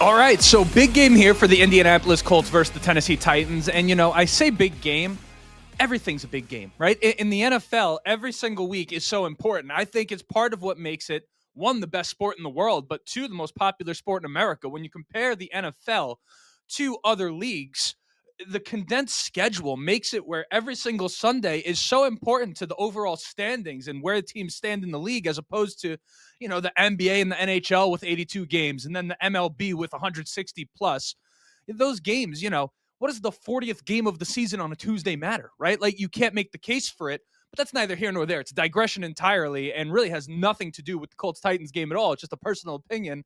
All right, so big game here for the Indianapolis Colts versus the Tennessee Titans. And, I say big game. Everything's a big game, right? In the NFL, every single week is so important. I think it's part of what makes it, one, the best sport in the world, but two, the most popular sport in America. When you compare the NFL to other leagues, the condensed schedule makes it where every single Sunday is so important to the overall standings and where teams stand in the league, as opposed to, the NBA and the NHL with 82 games and then the MLB with 160 plus. Those games, what does the 40th game of the season on a Tuesday matter, right? Like, you can't make the case for it, but that's neither here nor there. It's a digression entirely and really has nothing to do with the Colts-Titans game at all. It's just a personal opinion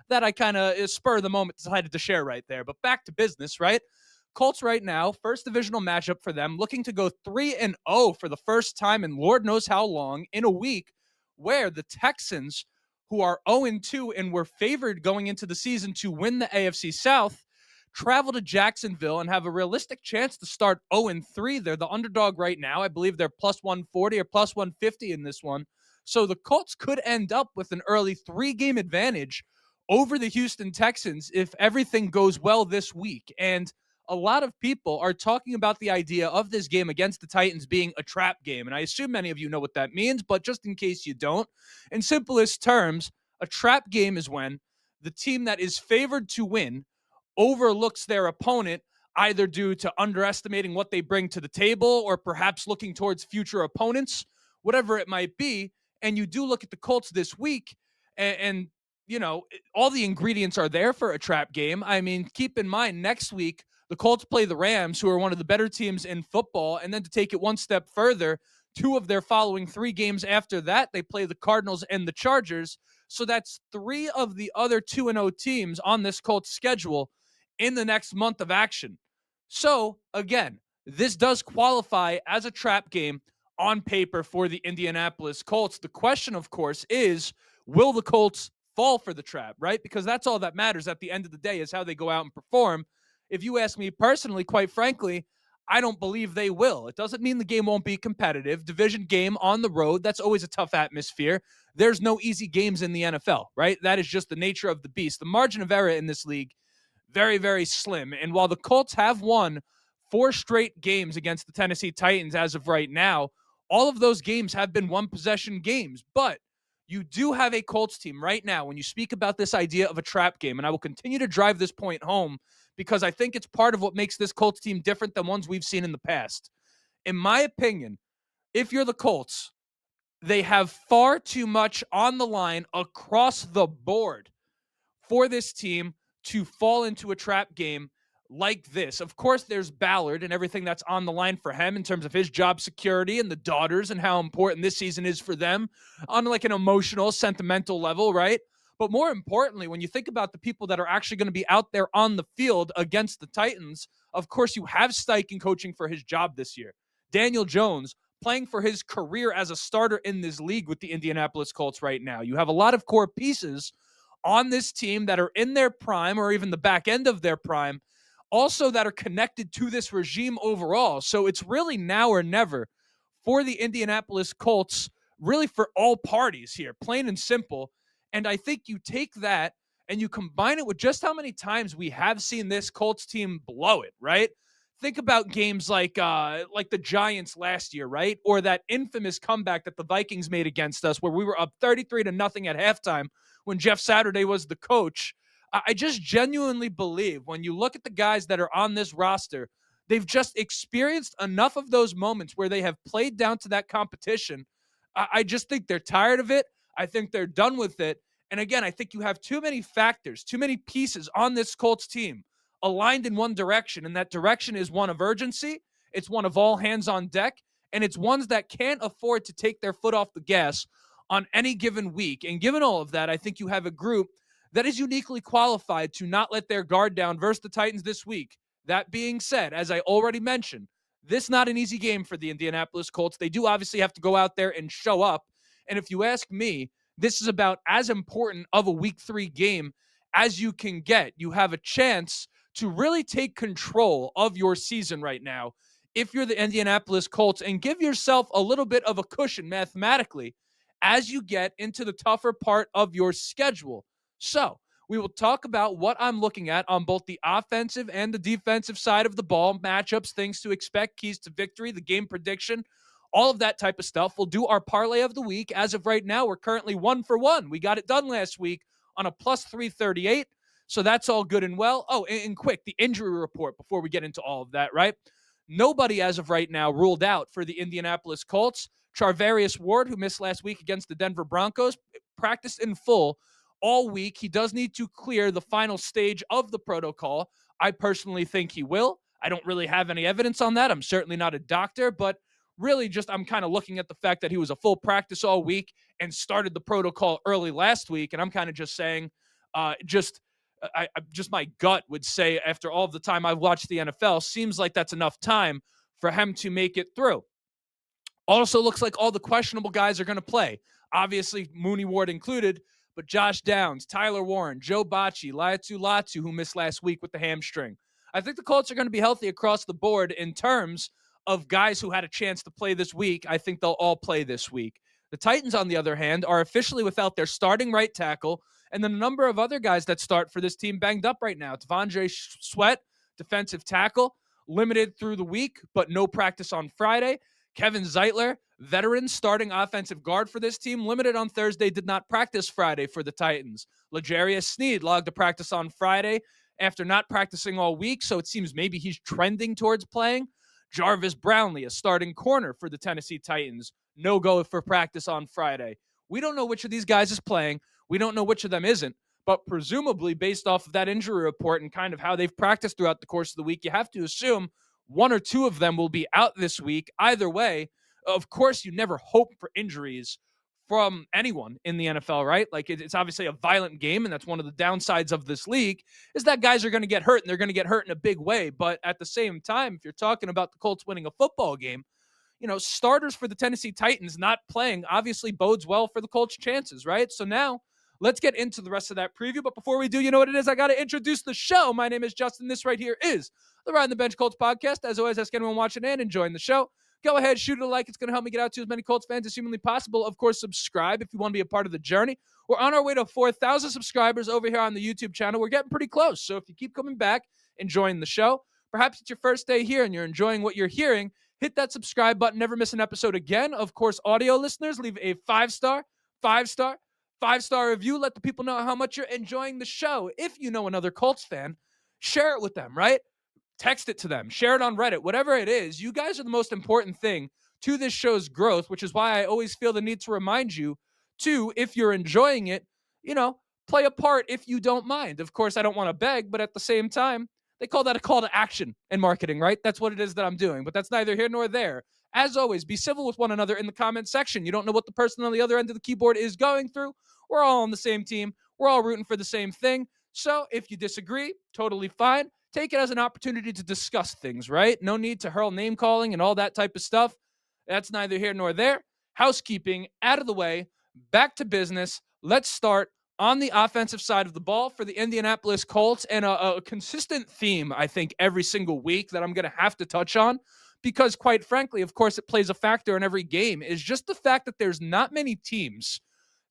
that I kind of, spur of the moment, decided to share right there. But back to business, right? Colts right now, first divisional matchup for them, looking to go 3-0 for the first time in Lord knows how long, in a week where the Texans, who are 0-2 and were favored going into the season to win the AFC South, travel to Jacksonville and have a realistic chance to start 0-3. They're the underdog right now. I believe they're plus 140 or plus 150 in this one. So the Colts could end up with an early 3-game advantage over the Houston Texans if everything goes well this week. And a lot of people are talking about the idea of this game against the Titans being a trap game. And I assume many of you know what that means, but just in case you don't, in simplest terms, a trap game is when the team that is favored to win overlooks their opponent, either due to underestimating what they bring to the table or perhaps looking towards future opponents, whatever it might be. And you do look at the Colts this week and all the ingredients are there for a trap game. I mean, keep in mind, next week, the Colts play the Rams, who are one of the better teams in football. And then to take it one step further, 2 of their following 3 games after that, they play the Cardinals and the Chargers. So that's 3 of the other 2-0 teams on this Colts schedule in the next month of action. So, again, this does qualify as a trap game on paper for the Indianapolis Colts. The question, of course, is, will the Colts fall for the trap, right? Because that's all that matters at the end of the day, is how they go out and perform. If you ask me personally, quite frankly, I don't believe they will. It doesn't mean the game won't be competitive. Division game on the road, that's always a tough atmosphere. There's no easy games in the NFL, right? That is just the nature of the beast. The margin of error in this league, very, very slim. And while the Colts have won 4 straight games against the Tennessee Titans as of right now, all of those games have been one-possession games. But you do have a Colts team right now, when you speak about this idea of a trap game, and I will continue to drive this point home because I think it's part of what makes this Colts team different than ones we've seen in the past. In my opinion, if you're the Colts, they have far too much on the line across the board for this team to fall into a trap game like this. Of course, there's Ballard and everything that's on the line for him in terms of his job security and the daughters and how important this season is for them on like an emotional, sentimental level, right? But more importantly, when you think about the people that are actually going to be out there on the field against the Titans, of course, you have Steichen coaching for his job this year. Daniel Jones playing for his career as a starter in this league with the Indianapolis Colts right now. You have a lot of core pieces on this team that are in their prime or even the back end of their prime, also that are connected to this regime overall. So it's really now or never for the Indianapolis Colts, really for all parties here, plain and simple. And I think you take that and you combine it with just how many times we have seen this Colts team blow it, right? Think about games like the Giants last year, right? Or that infamous comeback that the Vikings made against us where we were up 33-0 at halftime when Jeff Saturday was the coach. I just genuinely believe when you look at the guys that are on this roster, they've just experienced enough of those moments where they have played down to that competition. I just think they're tired of it. I think they're done with it. And again, I think you have too many factors, too many pieces on this Colts team aligned in one direction. And that direction is one of urgency. It's one of all hands on deck. And it's ones that can't afford to take their foot off the gas on any given week. And given all of that, I think you have a group that is uniquely qualified to not let their guard down versus the Titans this week. That being said, as I already mentioned, this is not an easy game for the Indianapolis Colts. They do obviously have to go out there and show up. And if you ask me, this is about as important of a week 3 game as you can get. You have a chance to really take control of your season right now if you're the Indianapolis Colts, and give yourself a little bit of a cushion mathematically as you get into the tougher part of your schedule. So, we will talk about what I'm looking at on both the offensive and the defensive side of the ball, matchups, things to expect, keys to victory, the game prediction, all of that type of stuff. We'll do our parlay of the week. As of right now, we're currently 1-for-1. We got it done last week on a plus 338. So that's all good and well. Oh, and quick, the injury report before we get into all of that, right? Nobody as of right now ruled out for the Indianapolis Colts. Charvarius Ward, who missed last week against the Denver Broncos, practiced in full all week. He does need to clear the final stage of the protocol. I personally think he will. I don't really have any evidence on that. I'm certainly not a doctor, but really just I'm kind of looking at the fact that he was a full practice all week and started the protocol early last week. And I'm kind of just saying, just my gut would say, after all of the time I've watched the NFL, seems like that's enough time for him to make it through. Also looks like all the questionable guys are going to play. Obviously, Mooney Ward included, but Josh Downs, Tyler Warren, Joe Bacci, Laiatu Latu, who missed last week with the hamstring. I think the Colts are going to be healthy across the board in terms of guys who had a chance to play this week. I think they'll all play this week. The Titans, on the other hand, are officially without their starting right tackle, and then a number of other guys that start for this team banged up right now. Devondre Sweat, defensive tackle, limited through the week, but no practice on Friday. Kevin Zeitler, veteran starting offensive guard for this team, limited on Thursday, did not practice Friday for the Titans. L'Jarius Sneed logged a practice on Friday after not practicing all week, so it seems maybe he's trending towards playing. Jarvis Brownlee, a starting corner for the Tennessee Titans, no go for practice on Friday. We don't know which of these guys is playing. We don't know which of them isn't. But presumably, based off of that injury report and kind of how they've practiced throughout the course of the week, you have to assume one or two of them will be out this week. Either way, of course, you never hope for injuries from anyone in the NFL, right? Like it's obviously a violent game, and that's one of the downsides of this league is that guys are going to get hurt, and they're going to get hurt in a big way. But at the same time, if you're talking about the Colts winning a football game, starters for the Tennessee Titans not playing obviously bodes well for the Colts' chances, right? So now let's get into the rest of that preview. But before we do, you know what it is? I got to introduce the show. My name is Justin. This right here is the Ride on the Bench Colts podcast. As always, ask anyone watching and enjoying the show. Go ahead, shoot it a like. It's going to help me get out to as many Colts fans as humanly possible. Of course, subscribe if you want to be a part of the journey. We're on our way to 4,000 subscribers over here on the YouTube channel. We're getting pretty close. So if you keep coming back, enjoying the show, perhaps it's your first day here and you're enjoying what you're hearing, hit that subscribe button. Never miss an episode again. Of course, audio listeners, leave a five-star review. Let the people know how much you're enjoying the show. If you know another Colts fan, share it with them, right? Text it to them, share it on Reddit, whatever it is. You guys are the most important thing to this show's growth, which is why I always feel the need to remind you to, if you're enjoying it, play a part if you don't mind. Of course, I don't want to beg, but at the same time, they call that a call to action in marketing, right? That's what it is that I'm doing, but that's neither here nor there. As always, be civil with one another in the comment section. You don't know what the person on the other end of the keyboard is going through. We're all on the same team. We're all rooting for the same thing. So if you disagree, totally fine. Take it as an opportunity to discuss things, right? No need to hurl name calling and all that type of stuff. That's neither here nor there. Housekeeping out of the way. Back to business. Let's start on the offensive side of the ball for the Indianapolis Colts, and a consistent theme, I think, every single week that I'm going to have to touch on, because quite frankly, of course, it plays a factor in every game, is just the fact that there's not many teams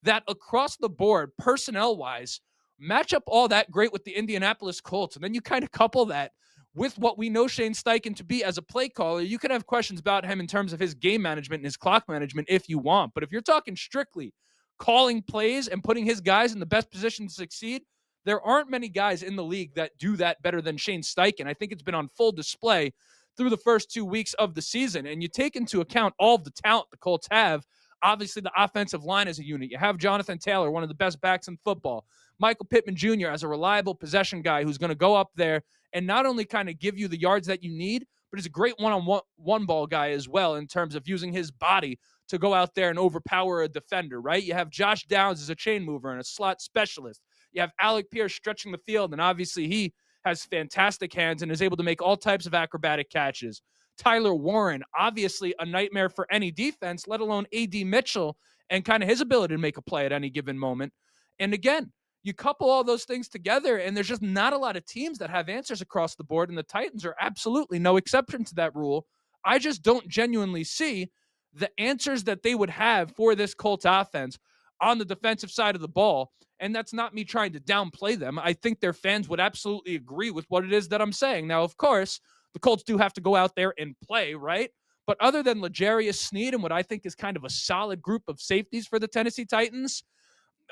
that across the board, personnel-wise, match up all that great with the Indianapolis Colts. And then you kind of couple that with what we know Shane Steichen to be as a play caller. You can have questions about him in terms of his game management and his clock management if you want. But if you're talking strictly calling plays and putting his guys in the best position to succeed, there aren't many guys in the league that do that better than Shane Steichen. I think it's been on full display through the first 2 weeks of the season. And you take into account all of the talent the Colts have. Obviously, the offensive line is a unit. You have Jonathan Taylor, one of the best backs in football. Michael Pittman Jr. as a reliable possession guy who's going to go up there and not only kind of give you the yards that you need, but he's a great one-on-one ball guy as well in terms of using his body to go out there and overpower a defender, right? You have Josh Downs as a chain mover and a slot specialist. You have Alec Pierce stretching the field, and obviously he has fantastic hands and is able to make all types of acrobatic catches. Tyler Warren, obviously a nightmare for any defense, let alone A.D. Mitchell, and kind of his ability to make a play at any given moment. And again, You couple all those things together, and there's just not a lot of teams that have answers across the board, and the Titans are absolutely no exception to that rule. I just don't genuinely see the answers that they would have for this Colts offense on the defensive side of the ball. And that's not me trying to downplay them. I think their fans would absolutely agree with what it is that I'm saying. Now, of course, the Colts do have to go out there and play, right? But other than L'Jarius Sneed and what I think is kind of a solid group of safeties for the Tennessee Titans,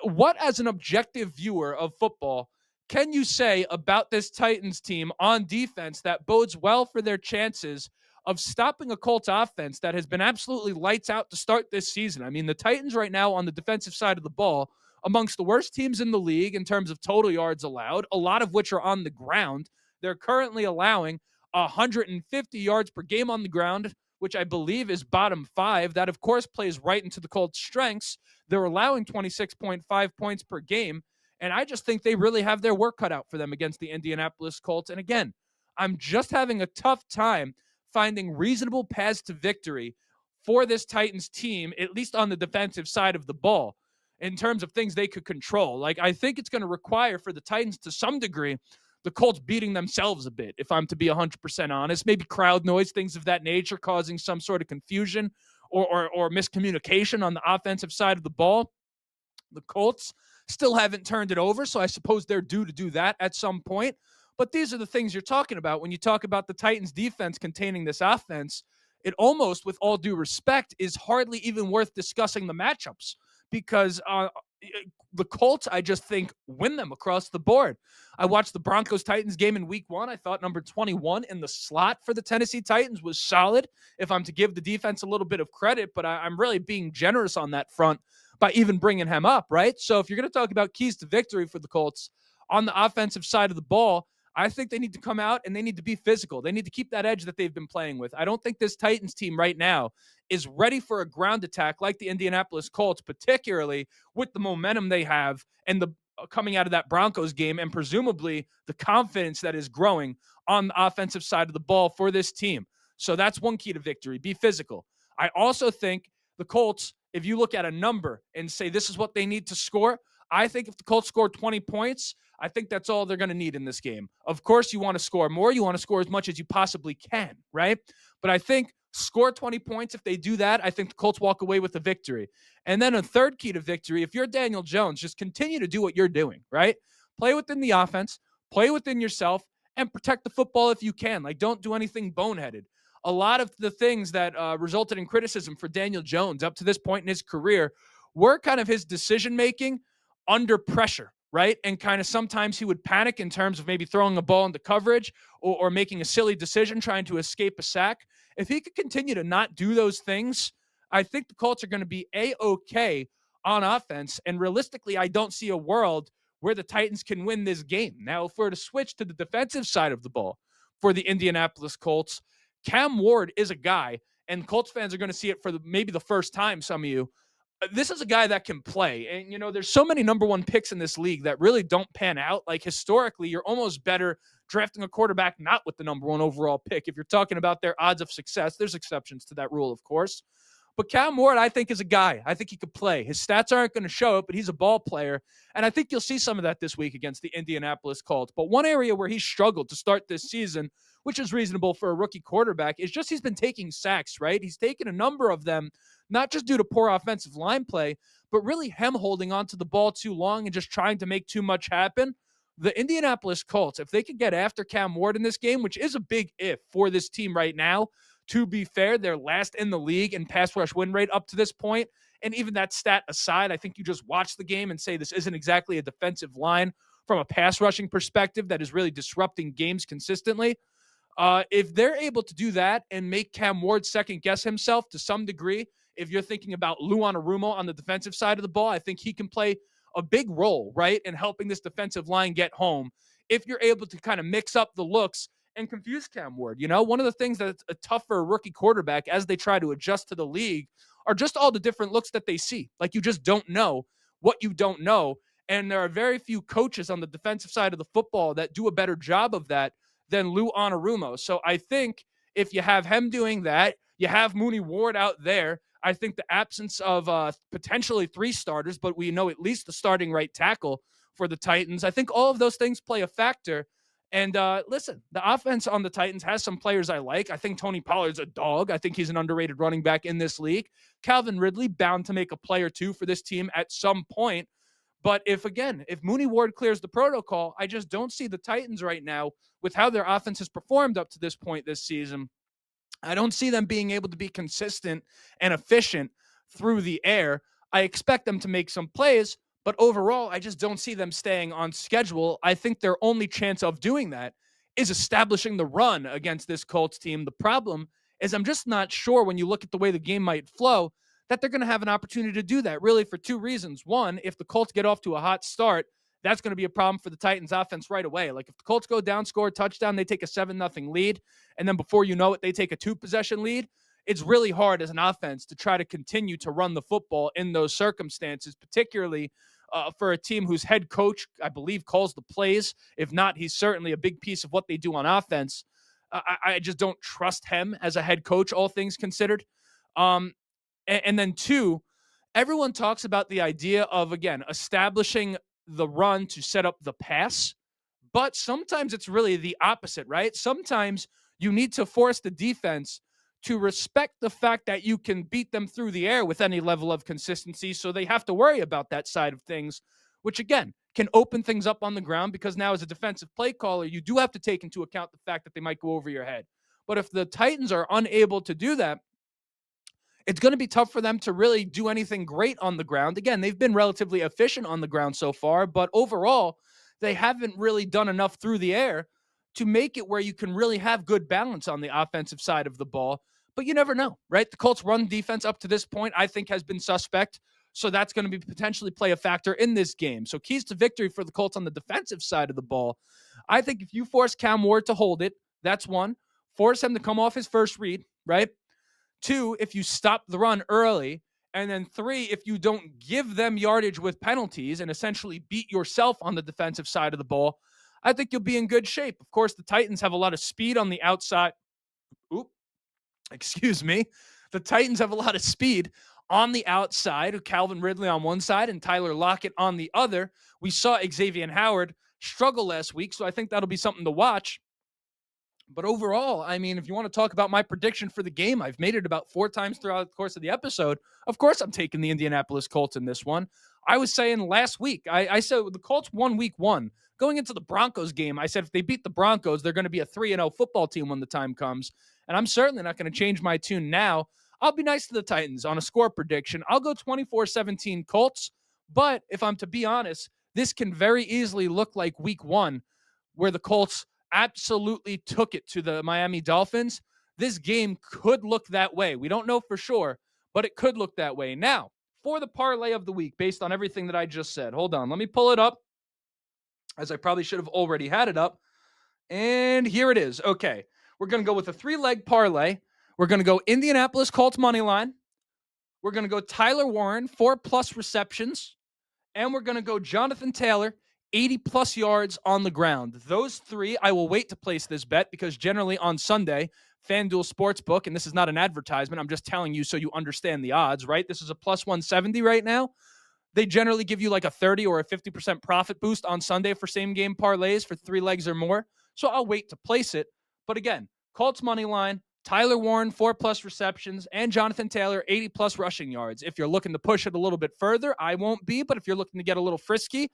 what, as an objective viewer of football, can you say about this Titans team on defense that bodes well for their chances of stopping a Colts offense that has been absolutely lights out to start this season? I mean, the Titans right now on the defensive side of the ball, amongst the worst teams in the league in terms of total yards allowed, a lot of which are on the ground. They're currently allowing 150 yards per game on the ground, which I believe is bottom five. That, of course, plays right into the Colts' strengths. They're allowing 26.5 points per game. And I just think they really have their work cut out for them against the Indianapolis Colts. And again, I'm just having a tough time finding reasonable paths to victory for this Titans team, at least on the defensive side of the ball, in terms of things they could control. Like, I think it's going to require for the Titans to some degree the Colts beating themselves a bit, if I'm to be 100% honest. Maybe crowd noise, things of that nature, causing some sort of confusion or miscommunication on the offensive side of the ball. The Colts still haven't turned it over, so I suppose they're due to do that at some point. But these are the things you're talking about when you talk about the Titans' defense containing this offense. It almost, with all due respect, is hardly even worth discussing the matchups because the Colts, I just think, win them across the board. I watched the Broncos-Titans game in week 1. I thought number 21 in the slot for the Tennessee Titans was solid, if I'm to give the defense a little bit of credit, but I'm really being generous on that front by even bringing him up, right? So if you're going to talk about keys to victory for the Colts on the offensive side of the ball, I think they need to come out and they need to be physical. They need to keep that edge that they've been playing with. I don't think this Titans team right now is ready for a ground attack like the Indianapolis Colts, particularly with the momentum they have and the coming out of that Broncos game and presumably the confidence that is growing on the offensive side of the ball for this team. So that's one key to victory. Be physical. I also think the Colts, if you look at a number and say this is what they need to score, I think if the Colts score 20 points, I think that's all they're going to need in this game. Of course, you want to score more. You want to score as much as you possibly can, right? But I think score 20 points. If they do that, I think the Colts walk away with a victory. And then a third key to victory, if you're Daniel Jones, just continue to do what you're doing, right? Play within the offense, play within yourself, and protect the football if you can. Like, don't do anything boneheaded. A lot of the things that resulted in criticism for Daniel Jones up to this point in his career were kind of his decision-making under pressure, right? And kind of sometimes he would panic in terms of maybe throwing a ball into coverage or making a silly decision trying to escape a sack. If he could continue to not do those things, I think the Colts are going to be A-okay on offense. And realistically, I don't see a world where the Titans can win this game. Now, if we're to switch to the defensive side of the ball for the Indianapolis Colts, Cam Ward is a guy, and Colts fans are going to see it for maybe the first time, some of you. This is a guy that can play. And, you know, there's so many number one picks in this league that really don't pan out. Like, historically, you're almost better drafting a quarterback not with the number one overall pick. If you're talking about their odds of success, there's exceptions to that rule, of course. But Cam Ward, I think, is a guy. I think he could play. His stats aren't going to show it, but he's a ball player. And I think you'll see some of that this week against the Indianapolis Colts. But one area where he struggled to start this season, which is reasonable for a rookie quarterback, is just he's been taking sacks, right? He's taken a number of them, not just due to poor offensive line play, but really him holding onto the ball too long and just trying to make too much happen. The Indianapolis Colts, if they could get after Cam Ward in this game, which is a big if for this team right now, to be fair, they're last in the league in pass rush win rate up to this point. And even that stat aside, I think you just watch the game and say this isn't exactly a defensive line from a pass rushing perspective that is really disrupting games consistently. If they're able to do that and make Cam Ward second guess himself to some degree, if you're thinking about Lou Anarumo on the defensive side of the ball, I think he can play a big role, right, in helping this defensive line get home. If you're able to kind of mix up the looks and confuse Cam Ward. You know, one of the things that's tough for a rookie quarterback as they try to adjust to the league are just all the different looks that they see. Like, you just don't know what you don't know. And there are very few coaches on the defensive side of the football that do a better job of that than Lou Anarumo. So I think if you have him doing that, you have Mooney Ward out there. I think the absence of potentially three starters, but we know at least the starting right tackle for the Titans. I think all of those things play a factor. And listen, the offense on the Titans has some players I like. I think Tony Pollard's a dog. I think he's an underrated running back in this league. Calvin Ridley bound to make a play or two for this team at some point. But if Mooney Ward clears the protocol, I just don't see the Titans right now with how their offense has performed up to this point this season. I don't see them being able to be consistent and efficient through the air. I expect them to make some plays, but overall, I just don't see them staying on schedule. I think their only chance of doing that is establishing the run against this Colts team. The problem is I'm just not sure when you look at the way the game might flow that they're going to have an opportunity to do that, really, for two reasons. One, if the Colts get off to a hot start, that's going to be a problem for the Titans offense right away. Like if the Colts go down, score a touchdown, they take a 7-0 lead, and then before you know it, they take a 2-possession lead. It's really hard as an offense to try to continue to run the football in those circumstances, particularly for a team whose head coach, I believe, calls the plays. If not, he's certainly a big piece of what they do on offense. I just don't trust him as a head coach, all things considered. And then two, everyone talks about the idea of, again, establishing the run to set up the pass, but sometimes it's really the opposite, right? Sometimes you need to force the defense to respect the fact that you can beat them through the air with any level of consistency, so they have to worry about that side of things, which again can open things up on the ground because now as a defensive play caller, you do have to take into account the fact that they might go over your head. But if the Titans are unable to do that, it's going to be tough for them to really do anything great on the ground. Again, they've been relatively efficient on the ground so far, but overall, they haven't really done enough through the air to make it where you can really have good balance on the offensive side of the ball. But you never know, right? The Colts' run defense up to this point, I think, has been suspect. So that's going to be potentially play a factor in this game. So keys to victory for the Colts on the defensive side of the ball. I think if you force Cam Ward to hold it, that's one. Force him to come off his first read, right? Two, if you stop the run early. And then three, if you don't give them yardage with penalties and essentially beat yourself on the defensive side of the ball, I think you'll be in good shape. Of course, the Titans have a lot of speed on the outside. Excuse me. The Titans have a lot of speed on the outside, Calvin Ridley on one side and Tyler Lockett on the other. We saw Xavier Howard struggle last week, so I think that'll be something to watch. But overall, I mean, if you want to talk about my prediction for the game, I've made it about 4 times throughout the course of the episode. Of course, I'm taking the Indianapolis Colts in this one. I was saying last week, I said the Colts won week 1. Going into the Broncos game, I said if they beat the Broncos, they're going to be a 3-0 football team when the time comes. And I'm certainly not going to change my tune now. I'll be nice to the Titans on a score prediction. I'll go 24-17 Colts. But if I'm to be honest, this can very easily look like week 1 where the Colts absolutely took it to the Miami Dolphins. This game could look that way. We don't know for sure, but it could look that way. Now, for the parlay of the week, based on everything that I just said, hold on, let me pull it up, as I probably should have already had it up. And here it is. Okay, we're going to go with a 3-leg parlay. We're going to go Indianapolis Colts money line. We're going to go Tyler Warren, 4+ receptions. And we're going to go Jonathan Taylor, 80+ yards on the ground. Those 3, I will wait to place this bet because generally on Sunday, FanDuel Sportsbook, and this is not an advertisement, I'm just telling you so you understand the odds, right? This is a plus 170 right now. They generally give you like a 30 or a 50% profit boost on Sunday for same game parlays for 3 legs or more. So I'll wait to place it. But again, Colts money line, Tyler Warren, 4+ receptions, and Jonathan Taylor, 80+ rushing yards. If you're looking to push it a little bit further, I won't be, but if you're looking to get a little frisky,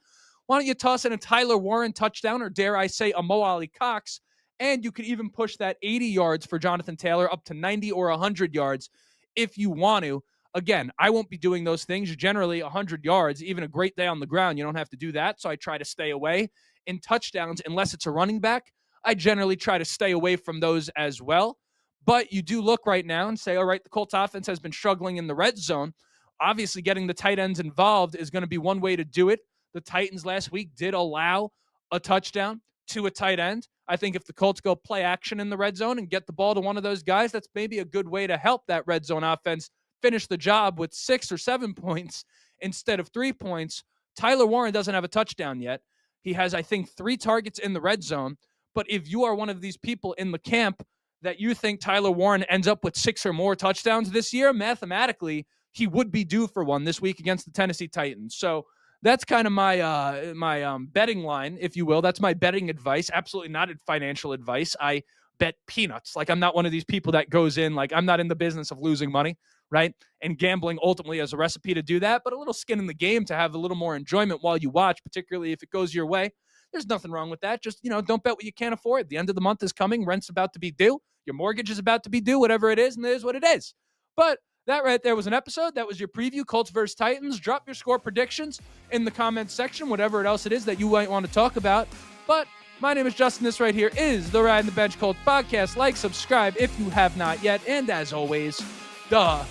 why don't you toss in a Tyler Warren touchdown, or dare I say a Mo Alley Cox, and you could even push that 80 yards for Jonathan Taylor up to 90 or 100 yards if you want to. Again, I won't be doing those things. Generally, 100 yards, even a great day on the ground, you don't have to do that, so I try to stay away. In touchdowns, unless it's a running back, I generally try to stay away from those as well. But you do look right now and say, all right, the Colts offense has been struggling in the red zone. Obviously, getting the tight ends involved is going to be one way to do it. The Titans last week did allow a touchdown to a tight end. I think if the Colts go play action in the red zone and get the ball to one of those guys, that's maybe a good way to help that red zone offense finish the job with 6 or 7 points instead of 3 points. Tyler Warren doesn't have a touchdown yet. He has, I think, 3 targets in the red zone. But if you are one of these people in the camp that you think Tyler Warren ends up with 6 or more touchdowns this year, mathematically, he would be due for one this week against the Tennessee Titans. So that's kind of my betting line, if you will. That's my betting advice. Absolutely not financial advice. I bet peanuts. Like, I'm not one of these people that goes in, like, I'm not in the business of losing money, right? And gambling ultimately as a recipe to do that, but a little skin in the game to have a little more enjoyment while you watch, particularly if it goes your way. There's nothing wrong with that. Just, don't bet what you can't afford. The end of the month is coming. Rent's about to be due. Your mortgage is about to be due, whatever it is, and it is what it is. But that right there was an episode. That was your preview, Colts versus Titans. Drop your score predictions in the comments section, whatever else it is that you might want to talk about. But my name is Justin. This right here is the Ride in the Bench Colts podcast. Like, subscribe if you have not yet. And as always, go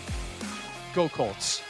Colts.